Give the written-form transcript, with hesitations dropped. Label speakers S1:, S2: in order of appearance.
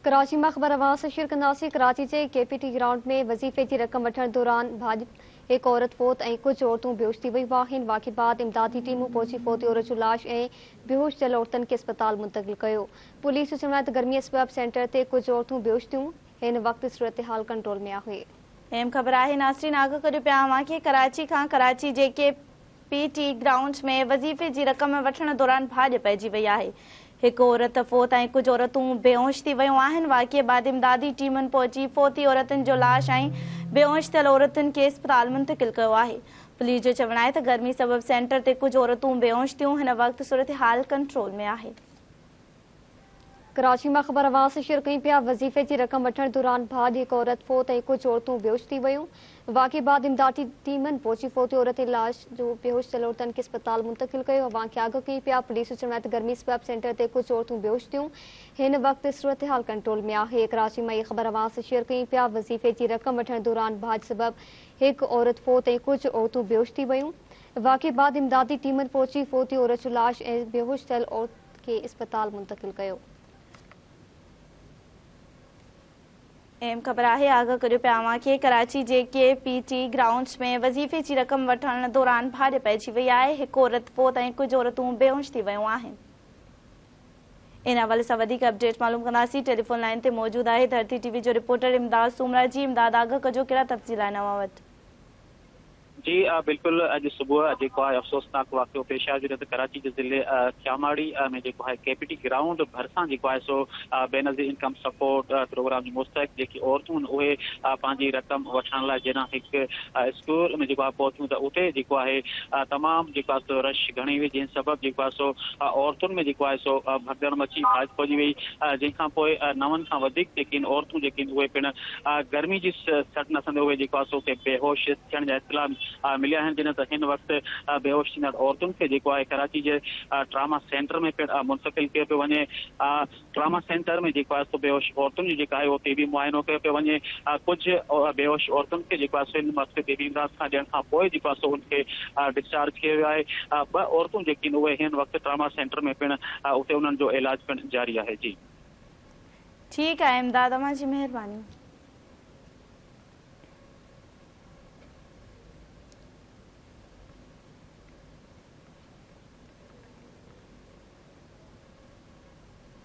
S1: कराची में ख़बर आवाज़ से शिरकंदासी कराची के केपीटी ग्राउंड में वजीफे की रकम वठण दौरान एक औरत फोत और कुछ औरतों बेहोश थी वयूं आहिनि। वाक़े बाद इमदादी टीमूं पहुंची फोती औरत जो लाश और बेहोश थियल औरतन के अस्पताल मुंतकिल किया। पुलिस चयो त गर्मी सबब सेंटर से कुछ औरतों बेहोश थियूं। इन वक्त सूरत हाल कंट्रोल में आहे।
S2: अहम ख़बर है नासरीन आग करियो पिया कि कराची खां कराची जे केपीटी ग्राउंड में वजीफे की रकम वठण दौरान भाॼ पइजी वई आहे। एक औरत फोत और कुछ औरतूं बेहोश थी वयूं आहिनि। वाक़े बाद इमदादी टीमन पहुंची फोती औरतन जो लाश और बेहोश थियल औरतन के अस्पताल मुंतकिल किया है। पुलिस जो चवण है गर्मी सबब सेंटर से कुछ औरतूं बेहोश थियूं। इन वक्त सूरत हाल कंट्रोल में है।
S1: कराची में ख़बर आवाज़ से शेयर कई पिया वजीफे की रकम वठण दौरान भाॼ एक औरत फोत और कुछ औरतूं बेहोश थी वयूं। वाक़े बाद इमदादी टीमन पहुंची फोती औरत लाश जो बेहोश थियल औरतन के अस्पताल मुंतकिल किया। वाक़े आग कई पिया पुलिस चवण है गर्मी सबब सेंटर से कुछ औरतूं बेहोश थियूं। इन वक्त सूरत हाल कंट्रोल में है। कराची में ख़बर आवाज़ से शेयर कई पिया वजीफे की रकम वठण दौरान भाॼ सबब एक औरत फोत और कुछ औरतूं बेहोश थी वयूं। वाक़े बाद इमदादी टीमन पहुंची फोती औरत जो लाश और बेहोश थियल औरत के अस्पताल मुंतकिल किया।
S2: अहम ख़बर है आग करियो पिया कि कराची जे केपीटी ग्राउंड्स में वजीफे की रकम वठण दौरान भाॼ पइजी वई आहे। एक औरत फोत और कुछ औरतूं बेहोश थी वयूं आहिनि। इन हवाले से वधीक अपडेट मालूम कंदासीं। टेलीफोन लाइन ते मौजूद है धरती टीवी जो रिपोर्टर इमदाद सूमरा जी। इमदाद आग कजो कहिड़ा तफ़सील आहिनि अव्हां वटि?
S3: जी बिल्कुल अज सुबह जो है अफ़सोसनाक वाक़ो पेश आयो जॾहिं कराची के ज़िले ख्यामाड़ी में जो है केपीटी ग्राउंड भरसा जो है सो बेनज़ीर इनकम सपोर्ट प्रोग्राम की मुस्तक जी औरतूं उहे पांजी रकम वठण लाइ जना एक स्कूल में जो पहुंचूं तो उते जो है तमाम जो सो रश घणी हुई जिन सबब जो है सो औरतुन में जो है सो भगदड़ मची भाॼ पहुंची वही जैखां पोइ नवन खां वधीक जेकिन औरतूं जेकिन उहे पिण गर्मी की सट नसंदे हुए जो सो बेहोश थियण जा इतला मिलिया हैं जिन इन वक्त बेहोश थींदड़ औरतुन के जो है कराची के ट्रामा सेंटर में मुंतकिल किया पे वने। ट्रामा सेंटर में जो है सो बेहोश औरतुन जो है वो टीबी मुआयनो किया पे वने। कुछ बेहोश औरतुन के जो है इन वक्त टीबी इमदाद खां ॾियण खां पोइ जो है सो उनके डिस्चार्ज किया वियो आहे। ॿ औरतूं जेकिन उहे हिन वक्त ट्रामा सेंटर में पिण उते उन्हनि जो इलाज पिण जारी है। जी
S2: ठीक है इमदाद, अव्हां जी मेहरबानी।